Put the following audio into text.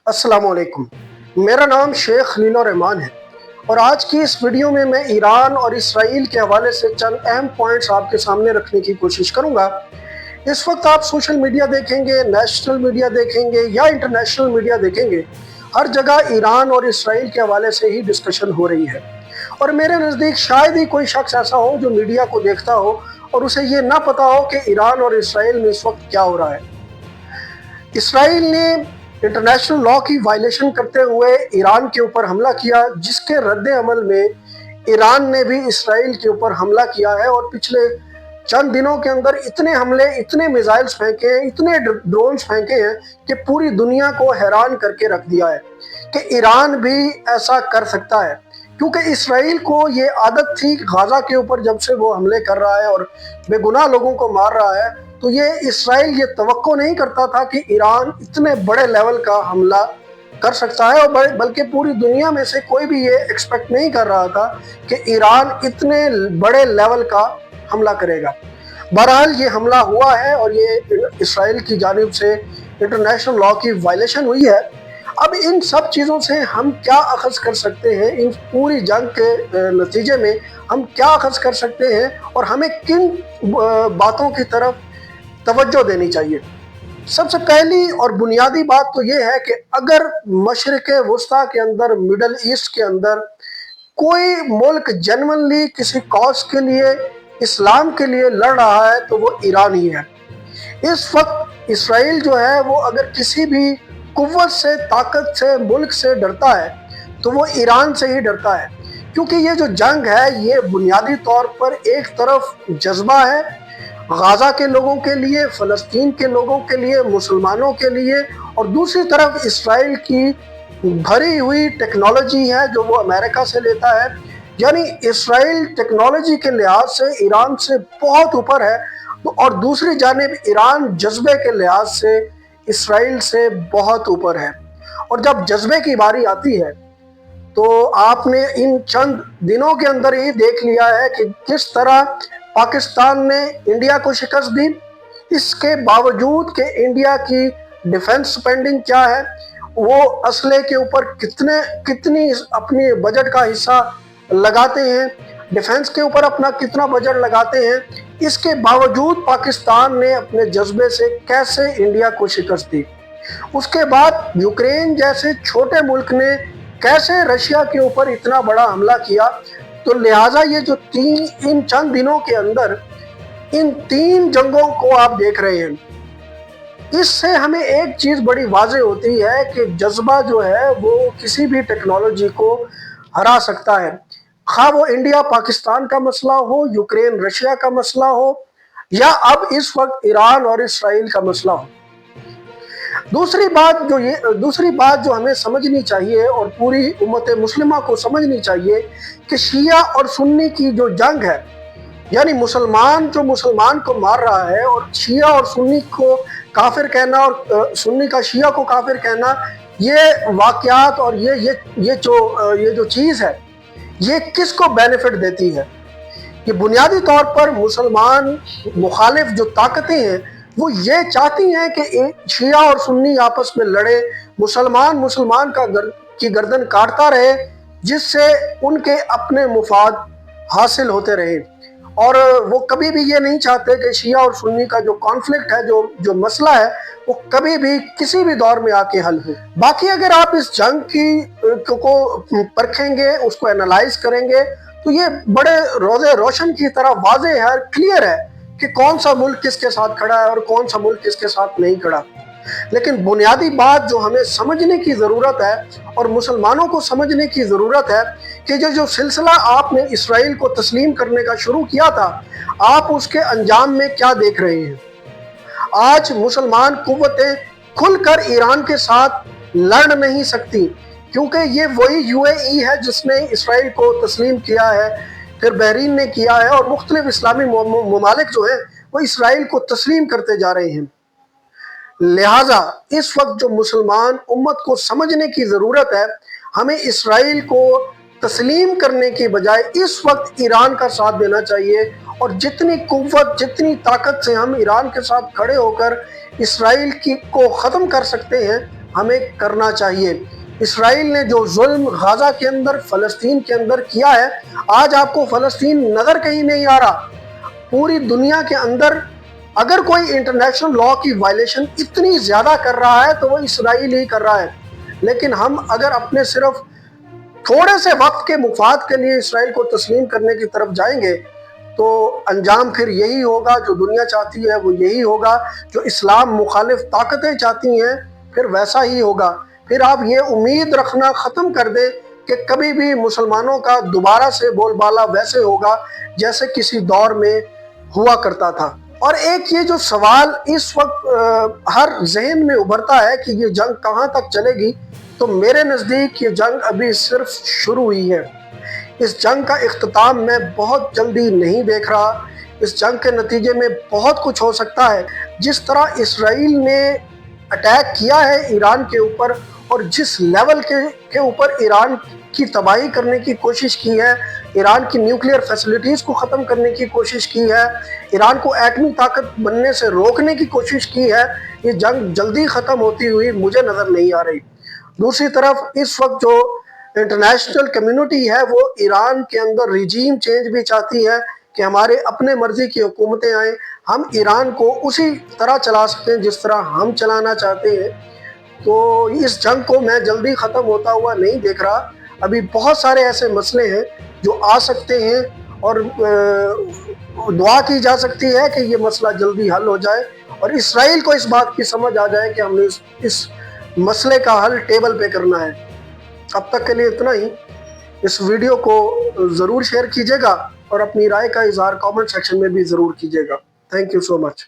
अस्सलाम वालेकुम। मेरा नाम शेख खलील रहमान है और आज की इस वीडियो में मैं ईरान और इसराइल के हवाले से चंद अहम पॉइंट्स आपके सामने रखने की कोशिश करूंगा। इस वक्त आप सोशल मीडिया देखेंगे, नेशनल मीडिया देखेंगे या इंटरनेशनल मीडिया देखेंगे, हर जगह ईरान और इसराइल के हवाले से ही डिस्कशन हो रही है। और मेरे नज़दीक शायद ही कोई शख्स ऐसा हो जो मीडिया को देखता हो और उसे ये ना पता हो कि ईरान और इसराइल में इस वक्त क्या हो रहा है। इसराइल ने इंटरनेशनल लॉ की वायलेशन करते हुए ईरान के ऊपर हमला किया, जिसके रद्द अमल में ईरान ने भी इसराइल के ऊपर हमला किया है और पिछले चंद दिनों के अंदर इतने हमले, इतने मिसाइल्स फेंके हैं, इतने ड्रोन्स फेंके हैं कि पूरी दुनिया को हैरान करके रख दिया है कि ईरान भी ऐसा कर सकता है। क्योंकि इसराइल को ये आदत थी गाजा के ऊपर जब से वो हमले कर रहा है और बेगुनाह लोगों को मार रहा है, तो ये इसराइल ये तवक्को नहीं करता था कि ईरान इतने बड़े लेवल का हमला कर सकता है, और बल्कि पूरी दुनिया में से कोई भी ये एक्सपेक्ट नहीं कर रहा था कि ईरान इतने बड़े लेवल का हमला करेगा। बहरहाल ये हमला हुआ है और ये इसराइल की जानिब से इंटरनेशनल लॉ की वायलेशन हुई है। अब इन सब चीज़ों से हम क्या अखज़ कर सकते हैं, इन पूरी जंग के नतीजे में हम क्या अखज़ कर सकते हैं और हमें किन बातों की तरफ तवज्जो देनी चाहिए। सबसे पहली और बुनियादी बात तो ये है कि अगर मशरिक़ वुस्ता के अंदर, मिडल ईस्ट के अंदर कोई मुल्क जेन्युइनली किसी कॉज के लिए, इस्लाम के लिए लड़ रहा है तो वो ईरान ही है। इस वक्त इसराइल जो है वो अगर किसी भी कुव्वत से, ताकत से, मुल्क से डरता है तो वो ईरान से ही डरता है। क्योंकि ये जो जंग है ये बुनियादी तौर पर एक तरफ जज्बा है गाजा के लोगों के लिए, फ़लस्तीन के लोगों के लिए, मुसलमानों के लिए, और दूसरी तरफ इसराइल की भरी हुई टेक्नोलॉजी है जो वो अमेरिका से लेता है। यानी इसराइल टेक्नोलॉजी के लिहाज से ईरान से बहुत ऊपर है, और दूसरी जानिब ईरान जज्बे के लिहाज से इसराइल से बहुत ऊपर है। और जब जज्बे की बारी आती है तो आपने इन चंद दिनों के अंदर ही देख लिया है कि किस तरह पाकिस्तान ने इंडिया को शिकस्त दी। इसके बावजूद कि इंडिया की डिफेंस स्पेंडिंग क्या है, वो असले के ऊपर कितनी अपनी बजट का हिस्सा लगाते हैं, डिफेंस के ऊपर अपना कितना बजट लगाते हैं, इसके बावजूद पाकिस्तान ने अपने जज्बे से कैसे इंडिया को शिकस्त दी। उसके बाद यूक्रेन जैसे छोटे मुल्क ने कैसे रशिया के ऊपर इतना बड़ा हमला किया। तो लिहाजा ये जो इन चंद दिनों के अंदर इन तीन जंगों को आप देख रहे हैं, इससे हमें एक चीज़ बड़ी वाज़ेह होती है कि जज्बा जो है वो किसी भी टेक्नोलॉजी को हरा सकता है। हाँ, वो इंडिया पाकिस्तान का मसला हो, यूक्रेन रशिया का मसला हो, या अब इस वक्त ईरान और इसराइल का मसला हो। दूसरी बात जो हमें समझनी चाहिए और पूरी उम्मत मुस्लिमा को समझनी चाहिए कि शिया और सुन्नी की जो जंग है, यानी मुसलमान जो मुसलमान को मार रहा है और शिया और सुन्नी को काफिर कहना और सुन्नी का शिया को काफिर कहना, ये वाकयात और ये जो चीज़ है ये किसको बेनिफिट देती है? ये बुनियादी तौर पर मुसलमान मुखालिफ जो ताकतें हैं वो ये चाहती हैं कि शिया और सुन्नी आपस में लड़े, मुसलमान की गर्दन काटता रहे, जिससे उनके अपने मुफाद हासिल होते रहे। और वो कभी भी ये नहीं चाहते कि शिया और सुन्नी का जो कॉन्फ्लिक्ट है, जो मसला है, वो कभी भी किसी भी दौर में आके हल हो। बाकी अगर आप इस जंग को परखेंगे, उसको एनालाइज करेंगे, तो ये बड़े रोज़े रोशन की तरह वाज़ेह है, क्लियर है कि कौन सा मुल्क किसके साथ खड़ा है और कौन सा मुल्क किसके साथ नहीं खड़ा। लेकिन बुनियादी बात जो हमें समझने की ज़रूरत है और मुसलमानों को समझने की ज़रूरत है कि जो सिलसिला आपने इसराइल को तस्लीम करने का शुरू किया था, आप उसके अंजाम में क्या देख रहे हैं। आज मुसलमान कुव्वतें खुलकर ईरान के साथ लड़ नहीं सकती, क्योंकि ये वही यूएई है जिसने इसराइल को तस्लीम किया है, फिर बहरीन ने किया है, और मुख्तलिफ इस्लामी ममालिक जो है वो इसराइल को तस्लीम करते जा रहे हैं। लिहाजा इस वक्त जो मुसलमान उम्मत को समझने की ज़रूरत है, हमें इसराइल को तस्लीम करने की बजाय इस वक्त ईरान का साथ देना चाहिए, और जितनी कुव्वत, जितनी ताकत से हम ईरान के साथ खड़े होकर इसराइल को ख़त्म कर सकते हैं ہمیں کرنا چاہیے۔ اسرائیل نے جو ظلم غزہ کے اندر، فلسطین کے اندر کیا ہے، آج آپ کو فلسطین نظر کہیں نہیں آ رہا۔ پوری دنیا کے اندر اگر کوئی انٹرنیشنل لاء کی وائلیشن اتنی زیادہ کر رہا ہے تو وہ اسرائیل ہی کر رہا ہے۔ لیکن ہم اگر اپنے صرف تھوڑے سے وقت کے مفاد کے لیے اسرائیل کو تسلیم کرنے کی طرف جائیں گے تو انجام پھر یہی ہوگا جو دنیا چاہتی ہے، وہ یہی ہوگا جو اسلام مخالف طاقتیں چاہتی ہیں، پھر ویسا ہی ہوگا۔ پھر آپ یہ امید رکھنا ختم کر دیں کہ کبھی بھی مسلمانوں کا دوبارہ سے بول بالا ویسے ہوگا جیسے کسی دور میں ہوا کرتا تھا۔ اور ایک یہ جو سوال اس وقت ہر ذہن میں ابھرتا ہے کہ یہ جنگ کہاں تک چلے گی، تو میرے نزدیک یہ جنگ ابھی صرف شروع ہوئی ہے۔ اس جنگ کا اختتام میں بہت جلدی نہیں دیکھ رہا۔ اس جنگ کے نتیجے میں بہت کچھ ہو سکتا ہے۔ جس طرح اسرائیل نے اٹیک کیا ہے ایران کے اوپر، اور جس لیول کے اوپر ایران کی تباہی کرنے کی کوشش کی ہے، ایران کی نیوکلیئر فیسلٹیز کو ختم کرنے کی کوشش کی ہے، ایران کو ایٹمی طاقت بننے سے روکنے کی کوشش کی ہے، یہ جنگ جلدی ختم ہوتی ہوئی مجھے نظر نہیں آ رہی۔ دوسری طرف اس وقت جو انٹرنیشنل کمیونٹی ہے وہ ایران کے اندر ریجیم چینج بھی چاہتی ہے کہ ہمارے اپنے مرضی کی حکومتیں آئیں، ہم ایران کو اسی طرح چلا سکتے ہیں جس طرح ہم چلانا چاہتے ہیں۔ تو اس جنگ کو میں جلدی ختم ہوتا ہوا نہیں دیکھ رہا۔ ابھی بہت سارے ایسے مسئلے ہیں جو آ سکتے ہیں، اور دعا کی جا سکتی ہے کہ یہ مسئلہ جلدی حل ہو جائے اور اسرائیل کو اس بات کی سمجھ آ جائے کہ ہم نے اس مسئلے کا حل ٹیبل پہ کرنا ہے۔ اب تک کے لیے اتنا ہی۔ اس ویڈیو کو ضرور شیئر کیجیے گا اور اپنی رائے کا اظہار کامنٹ سیکشن میں بھی ضرور کیجیے گا۔ Thank you so much.